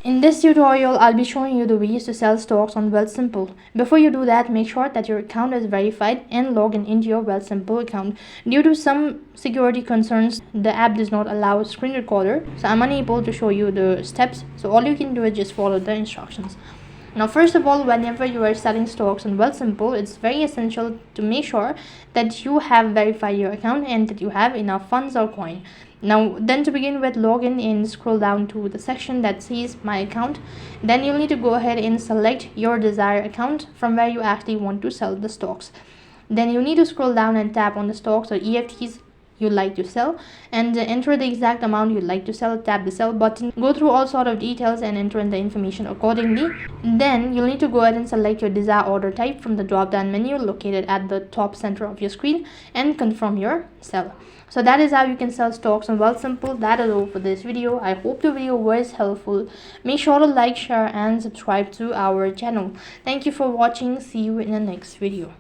In this tutorial, I'll be showing you the ways to sell stocks on Wealthsimple. Before you do that, make sure that your account is verified and log into your Wealthsimple account. Due to some security concerns, the app does not allow a screen recorder, so I'm unable to show you the steps. So all you can do is just follow the instructions. Now, first of all, whenever you are selling stocks on Wealthsimple, it's very essential to make sure that you have verified your account and that you have enough funds or coin. Now, then to begin with, log in and scroll down to the section that says My Account. Then you'll need to go ahead and select your desired account from where you actually want to sell the stocks. Then you need to scroll down and tap on the stocks or EFTs you'd like to sell and enter the exact amount you'd like to sell. Tap the sell button, go through all sort of details and enter in the information accordingly. Then you'll need to go ahead and select your desired order type from the drop down menu located at the top center of your screen and confirm your sell. So that is how you can sell stocks on Wealthsimple. That is all for this video. I hope the video was helpful. Make sure to like, share and subscribe to our channel. Thank you for watching. See you in the next video.